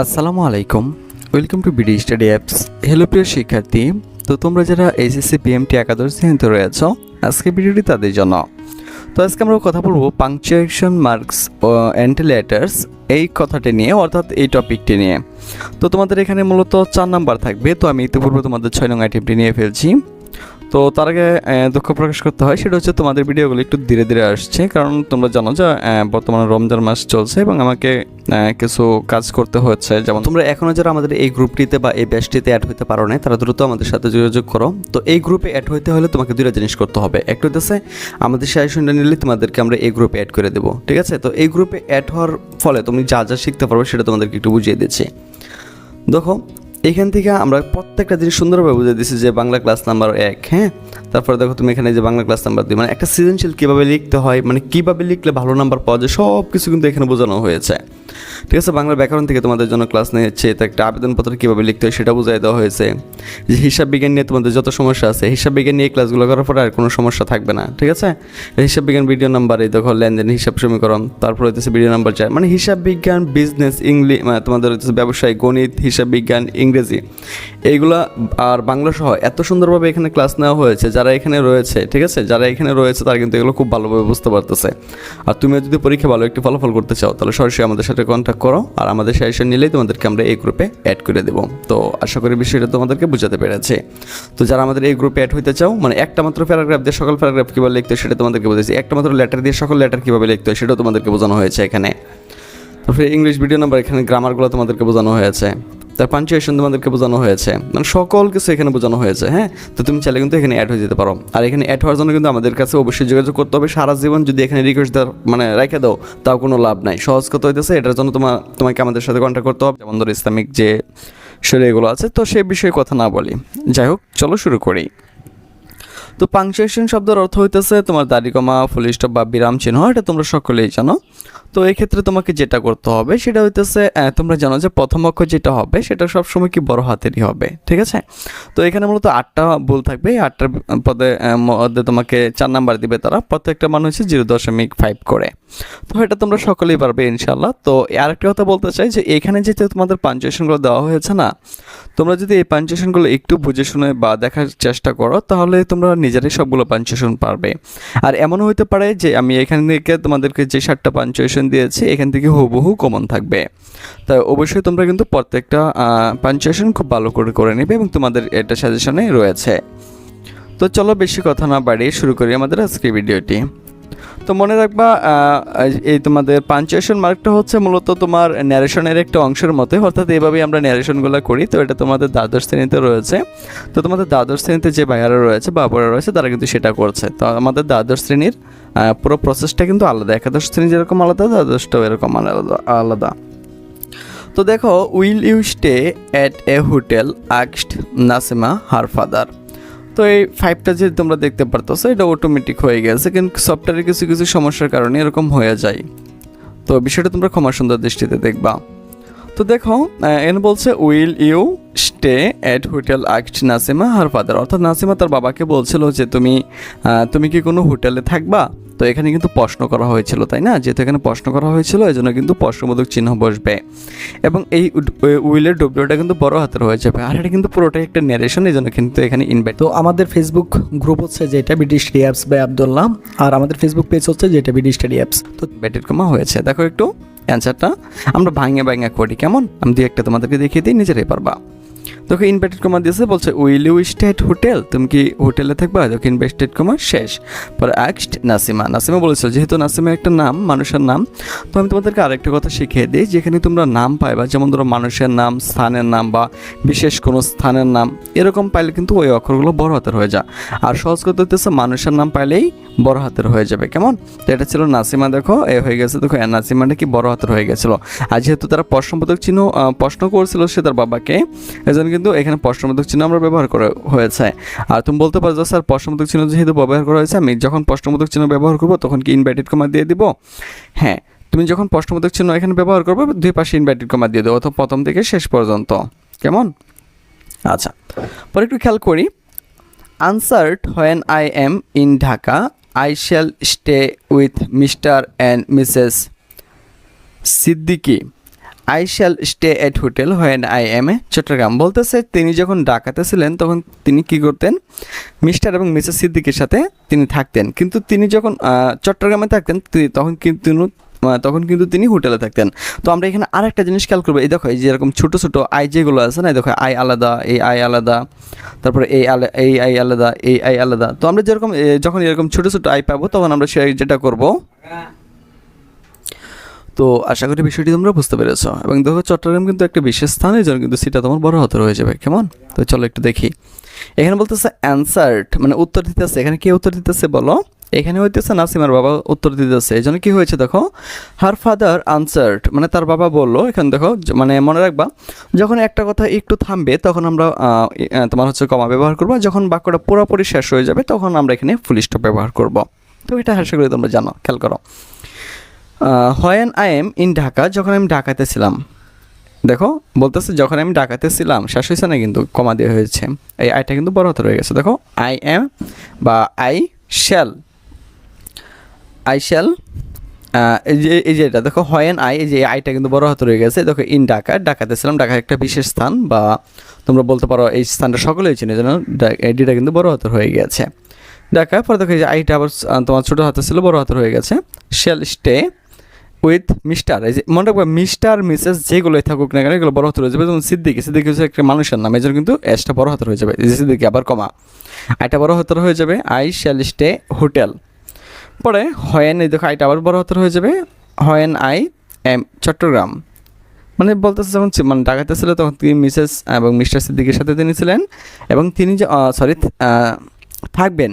আসসালামু আলাইকুম, welcome to BD study apps. Hello প্রিয় শিক্ষার্থী, তো তোমরা যারা এসএসসি পিএমটি একাদশ শ্রেণীতে রয়েছ, আজকে ভিডিওটি তাদের জন্য। তো আজকে আমরা কথা বলবো পাংচুয়েশন মার্কস অ্যান্ড লেটার্স এই কথাটি নিয়ে, অর্থাৎ এই টপিকটি নিয়ে। তো তোমাদের এখানে মূলত 4 নাম্বার থাকবে। তো আমি ইতিপূর্বে তোমাদের 6 নং আইটেমটি নিয়ে ফেলছি। তো তার আগে দুঃখ প্রকাশ করতে হয়, সেটা হচ্ছে তোমাদের ভিডিওগুলো একটু ধীরে ধীরে আসছে, কারণ তোমরা জানো যে বর্তমানে রমজান মাস চলছে এবং আমাকে কিছু কাজ করতে হচ্ছে। যেমন তোমরা এখনও যারা আমাদের এই গ্রুপটিতে বা এই ব্যাচটিতে অ্যাড হতে পারো না, তারা দ্রুত আমাদের সাথে যোগাযোগ করো। তো এই গ্রুপে অ্যাড হতে হলে তোমাকে দুটো জিনিস করতে হবে। একটা হচ্ছে আমাদের সাজেশনটা নিলে তোমাদেরকে আমরা এই গ্রুপে অ্যাড করে দেবো, ঠিক আছে? তো এই গ্রুপে অ্যাড হওয়ার ফলে তুমি যা যা শিখতে পারবে সেটা তোমাদেরকে একটু বুঝিয়ে দিচ্ছি। দেখো, এখান থেকে আমরা প্রত্যেকটা জিনিস সুন্দরভাবে বুঝে দিচ্ছি যে বাংলা ক্লাস নাম্বার 1, হ্যাঁ। তারপরে দেখো তুমি এখানে যে বাংলা ক্লাস নাম্বার 2, মানে একটা সৃজনশীল কীভাবে লিখতে হয়, মানে কীভাবে লিখলে ভালো নাম্বার পাওয়া যায়, সব কিছু কিন্তু এখানে বোঝানো হয়েছে, ঠিক আছে? বাংলা ব্যাকরণ থেকে তোমাদের জন্য ক্লাস নিয়েছে, তো একটা আবেদনপত্র কীভাবে লিখতে হয় সেটা বুঝাই দেওয়া হয়েছে। যে হিসাব বিজ্ঞান নিয়ে তোমাদের যত সমস্যা আছে, হিসাব বিজ্ঞান নিয়ে ক্লাসগুলো করার পরে আর কোনো সমস্যা থাকবে না, ঠিক আছে? হিসাব বিজ্ঞান ভিডিও নাম্বার, এই দেখো লেনদেন, হিসাব সমীকরণ, তারপরে হচ্ছে ভিডিও নাম্বার 4, মানে হিসাব বিজ্ঞান, বিজনেস, ইংলিশ, তোমাদের হচ্ছে ব্যবসায়, গণিত, হিসাব বিজ্ঞান, ইংরেজি, এইগুলা আর বাংলা সহ এত সুন্দরভাবে এখানে ক্লাস নেওয়া হয়েছে। যারা এখানে রয়েছে, ঠিক আছে, যারা এখানে রয়েছে তারা কিন্তু এগুলো খুব ভালোভাবে বুঝতে পারতেছে। আর তুমি যদি পরীক্ষা ভালো একটি ফলাফল করতে চাও, তাহলে সরাসরি আমাদের সাথে কন্ট্যাক্ট করো, আর আমাদের সাজেশন নিলেই তোমাদেরকে আমরা এই গ্রুপে অ্যাড করে দেবো। তো আশা করি বিষয়টা তোমাদেরকে বোঝাতে পেরেছে। তো যারা আমাদের এই গ্রুপে অ্যাড হতে চাও, মানে একটা মাত্র প্যারাগ্রাফ দিয়ে সকল প্যারাগ্রাফ কীভাবে লিখতে হয় সেটা তোমাদেরকে বুঝেছি, একটা মাত্র লেটার দিয়ে সকল লেটার কীভাবে লিখতে হয় সেটাও তোমাদেরকে বোঝানো হয়েছে এখানে। তারপরে ইংলিশ ভিডিও নাম্বার, এখানে গ্রামারগুলো তোমাদেরকে বোঝানো হয়েছে, তার পাঞ্চুয়েশন তোমাদেরকে বোঝানো হয়েছে, মানে সকল কিছু এখানে বোঝানো হয়েছে, হ্যাঁ। তো তুমি চাইলে কিন্তু এখানে অ্যাড হয়ে যেতে পারো। আর এখানে অ্যাড হওয়ার জন্য কিন্তু আমাদের কাছে অবশ্যই যোগাযোগ করতে হবে। সারা জীবন যদি এখানে রিকোয়েস্ট মানে রেখে দাও, তাও কোনো লাভ নাই। সহজ কথা হইতেছে, এটার জন্য তোমাকে আমাদের সাথে কন্ট্যাক্ট করতে হবে। যেমন ধরো ইসলামিক যে শরীর এগুলো আছে, তো সেই বিষয়ে কথা না বলি। যাই হোক, চলো শুরু করি। তো পাংচুয়েশন শব্দের অর্থ হইতেছে তোমার দাড়ি কমা, ফুল স্টপ বা বিরাম চিহ্ন, এটা তোমরা সকলেই জানো। তো এই ক্ষেত্রে তোমাকে যেটা করতে হবে সেটা হইতেছে, তোমরা জানো যে প্রথম অক্ষর যেটা হবে সেটা সবসময় কি বড় হাতেরই হবে, ঠিক আছে? তো এখানে মূলত 8টা ভুল থাকবে। এই 8টার পদে মধ্যে তোমাকে 4 নাম্বার দিবে তারা, প্রত্যেকটা মান হচ্ছে 0.5 করে। তো এটা তোমরা সকলেই পারবে ইনশাল্লাহ। তো আরেকটা কথা বলতে চাই যে এখানে যেহেতু তোমাদের পাঞ্চুয়েশনগুলো দেওয়া হয়েছে না, তোমরা যদি এই পাঞ্চুয়েশনগুলো একটু বুঝে শুনে বা দেখার চেষ্টা করো, তাহলে তোমরা নিজেরাই সবগুলো পাঞ্চুয়েশন পারবে। আর এমনও হতে পারে যে আমি এখান থেকে তোমাদেরকে যে 7টা পাঞ্চুয়েশন দিয়েছি, এখান থেকে হুবহু কমন থাকবে। তাই অবশ্যই তোমরা কিন্তু প্রত্যেকটা পাঞ্চুয়েশন খুব ভালো করে নেবে এবং তোমাদের এটা সাজেশনে রয়েছে। তো চলো বেশি কথা না বাড়িয়ে শুরু করি আমাদের আজকের ভিডিওটি। তো মনে রাখবা, এই তোমাদের পাঞ্চুয়েশন মার্কটা হচ্ছে মূলত তোমার ন্যারেশনের একটা অংশের মতো, অর্থাৎ এইভাবেই আমরা ন্যারেশনগুলো করি। তো এটা তোমাদের দ্বাদশ শ্রেণীতে রয়েছে। তো তোমাদের দ্বাদশ শ্রেণীতে যে ভাইয়ারা রয়েছে বা আপুরা রয়েছে, তারা কিন্তু সেটা করছে। তো আমাদের দ্বাদশ শ্রেণীর পুরো প্রসেসটা কিন্তু আলাদা। একাদশ শ্রেণী যেরকম আলাদা, দ্বাদশটাও এরকম আলাদা। তো দেখো, will you stay at a hotel asked Nasima her father. তো এই 5টা যে তোমরা দেখতে পারতেছো, এটা অটোমেটিক হয়ে গেছে, কিন্তু সফটওয়্যারের কিছু কিছু সমস্যার কারণে এরকম হয়ে যায়। তো বিষয়টা তোমরা ক্ষমা সুন্দর দৃষ্টিতে দেখবা। তো দেখো, এখানে বলছে will you stay at hotel asked Nasima her father, অর্থাৎ নাসিমা তার বাবাকে বলছিল যে তুমি কি কোনো হোটেলে থাকবা। তো এখানে কিন্তু প্রশ্ন করা হয়েছিল, তাই না? যেহেতু এখানে প্রশ্ন করা হয়েছিল, এই জন্য কিন্তু প্রশ্নবোধক চিহ্ন বসবে এবং এই উইলের ডব্লিউটা কিন্তু বড় হাতের হয়ে যাবে। আর এটা কিন্তু পুরোটাই একটা ন্যারেশন, এই জন্য কিন্তু এখানে ইনভাইট। তো আমাদের ফেসবুক গ্রুপ হচ্ছে যেটা BD study apps by Abdullah, আর আমাদের ফেসবুক পেজ হচ্ছে যেটা বিডি স্টাডি অ্যাপস। তো ব্যাটের কমা হয়েছে, দেখো একটু অ্যান্সারটা আমরা ভাঙে করি, কেমন? আমি 2-1টা তোমাদেরকে দেখিয়ে দিই, নিজেরাই পারবা। দেখো ইনভার্টেড কমা দিয়েছে, বলছে will you stay at hotel, তুমি কি হোটেলে থাকবা। দেখো ইনভার্টেড কমা শেষ, পরে আস্কড নাসিমা বলেছিল, যেহেতু নাসিমা একটা নাম, মানুষের নাম। তো আমি তোমাদেরকে আরেকটা কথা শিখিয়ে দিই, যেখানে তোমরা নাম পাইবা, যেমন ধরো মানুষের নাম, স্থানের নাম বা বিশেষ কোনো স্থানের নাম, এরকম পাইলে কিন্তু ওই অক্ষরগুলো বড় হাতের হয়ে যায়। আর সহজ কথা হচ্ছে মানুষের নাম পাইলেই বড় হাতের হয়ে যাবে, কেমন? তো এটা ছিল নাসিমা, দেখো এ হয়ে গেছে। দেখো নাসিমাটা কি বড় হাতের হয়ে গেছিলো। আর যেহেতু তারা প্রশ্নবোধক চিহ্ন প্রশ্ন করছিল সে তার বাবাকে, এজন্য কিন্তু এখানে প্রশ্নবোধক চিহ্ন আমরা ব্যবহার করা হয়েছে। আর তুমি বলতে পারো যে স্যার প্রশ্নবোধক চিহ্ন যেহেতু ব্যবহার করা হয়েছে, আমি যখন প্রশ্নবোধক চিহ্ন ব্যবহার করবো তখন কি ইনভার্টেড কমা দিয়ে দিব? হ্যাঁ, তুমি যখন প্রশ্নবোধক চিহ্ন এখানে ব্যবহার করবে, 2 পাশে ইনভার্টেড কমা দিয়ে দেবো, অথবা প্রথম থেকে শেষ পর্যন্ত, কেমন? আচ্ছা, পরে একটু খেয়াল করি। Answered when I am in Dhaka I shall stay with Mr and Mrs Siddiqui. I shall stay at hotel when I am a Chittagong. বলতেছে তিনি যখন ঢাকাতে ছিলেন তখন তিনি কি করতেন, মিস্টার এবং মিসেস সিদ্দিকের সাথে তিনি থাকতেন, কিন্তু তিনি যখন চট্টগ্রামে থাকতেন তখন কিন্তু তিনি হোটেলে থাকতেন। তো আমরা এখানে আরেকটা জিনিস খেয়াল করবো, এই দেখো এই যে এরকম ছোটো ছোটো আই যেগুলো আছে না, এই দেখো আই আলাদা, এই আই আলাদা, তারপরে এই আই আলাদা, এই আই আলাদা। তো আমরা যেরকম যখন এরকম ছোটো ছোটো আই পাবো তখন আমরা যেটা করব, তো আশা করি বিষয়টি তোমরা বুঝতে পেরেছো। এবং দেখো চট্টগ্রাম কিন্তু একটা বিশেষ স্থান, এই জন্য কিন্তু সেটা তোমার বড় হাতের হয়ে যাবে, কেমন? তো চলো একটু দেখি। এখানে বলতেছে অ্যান্সার্ড, মানে উত্তর দিতেছে। এখানে কে উত্তর দিতেছে বলো? এখানে হইতেছে নাসিমার বাবা উত্তর দিতেছে। এই জন্য কী হয়েছে দেখো, হার ফাদার আনসার্ড, মানে তার বাবা বললো। এখানে দেখো মানে মনে রাখবা, যখন একটা কথা একটু থামবে তখন আমরা তোমার হচ্ছে কমা ব্যবহার করবো, যখন বাক্যটা পুরোপুরি শেষ হয়ে যাবে তখন আমরা এখানে ফুল স্টপ ব্যবহার করব। তো এটা আশা করি তোমরা জানো, খেয়াল করো। When I am in Dhaka, যখন আমি ঢাকাতে ছিলাম। দেখো বলতেছে যখন আমি ঢাকাতে ছিলাম, শেষ হয়েছে না কিন্তু, কমা দেওয়া হয়েছে। এই আইটা কিন্তু বড় হাতের হয়ে গেছে। দেখো আই এম বা আই শ্যাল এই যে এটা দেখো হোয়েন আই, এই যে আইটা কিন্তু বড় হাতের হয়ে গেছে। দেখো ইন ঢাকা, ঢাকাতে ছিলাম, ঢাকা একটা বিশেষ স্থান, বা তোমরা বলতে পারো এই স্থানটা সকলেই চিনে, যেন ডিটা কিন্তু বড় হাতের হয়ে গেছে। ঢাকা, পরে দেখো এই যে আইটা আবার তোমার ছোটো হাতে ছিল, বড় হাতের হয়ে গেছে। শ্যাল স্টে উইথ মিস্টার, এই যে মনে রাখবা মিস্টার মিসেস যেগুলোই থাকুক না কেন এগুলো বড় হাতের হয়ে যাবে। যেমন সিদ্দিকি হচ্ছে একটা মানুষের নাম, এই জন্য কিন্তু এসটা বড় হাতের হয়ে যাবে। এই যে সিদ্দিকি আবার কমা, আইটা বড় হাতের হয়ে যাবে। I shall stay hotel. পরে হোয়েন, এই দেখো আইটা আবার বড় হাতের হয়ে যাবে। হোয়েন আই এম চট্টগ্রাম, মানে বলতেছে যখন মানে ঢাকাতে ছিল তখন তিনি মিসেস এবং মিস্টার সিদ্দিকের সাথে তিনি ছিলেন, এবং তিনি যে থাকবেন,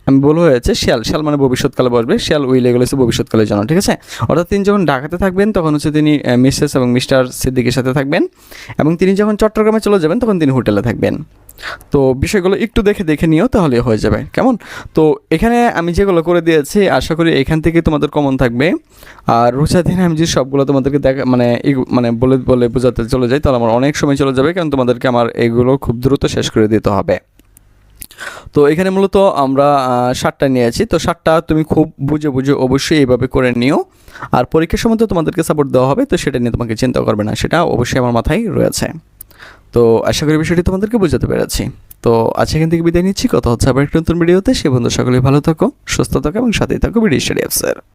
আমি বলা হয়েছে শ্যাল মানে ভবিষ্যৎকালে বসবে, শ্যাল উইল এগুলো হচ্ছে ভবিষ্যৎকালের জন্য, ঠিক আছে? অর্থাৎ তিনি যখন ঢাকাতে থাকবেন তখন হচ্ছে তিনি মিসেস এবং মিস্টার সিদ্দিকের সাথে থাকবেন, এবং তিনি যখন চট্টগ্রামে চলে যাবেন তখন তিনি হোটেলে থাকবেন। তো বিষয়গুলো একটু দেখে নিও, তাহলে হয়ে যাবে, কেমন? তো এখানে আমি যেগুলো করে দিয়েছি আশা করি এখান থেকে তোমাদের কমন থাকবে। আর রোজা দিনে আমি যে সবগুলো তোমাদেরকে মানে বলে বোঝাতে চলে যাই তাহলে আমার অনেক সময় চলে যাবে, কারণ তোমাদেরকে আমার এগুলো খুব দ্রুত শেষ করে দিতে হবে। তো এখানে মূলত আমরা 7টা নিয়েছি। তো 7টা তুমি খুব বুঝে অবশ্যই এইভাবে করে নিও। আর পরীক্ষার সময় তো তোমাদেরকে সাপোর্ট দেওয়া হবে, তো সেটা নিয়ে তোমাকে চিন্তা করবে না, সেটা অবশ্যই আমার মাথায় রয়েছে। তো আশা করি বিষয়টি তোমাদেরকে বোঝাতে পেরেছি। তো আজ এখান থেকে বিদায় নিচ্ছি, কথা হচ্ছে আবার একটা নতুন ভিডিওতে। সে বন্ধু সকলেই ভালো থাকো, সুস্থ থাকো এবং সাথেই থাকো বিডি স্টাডি অ্যাপসের।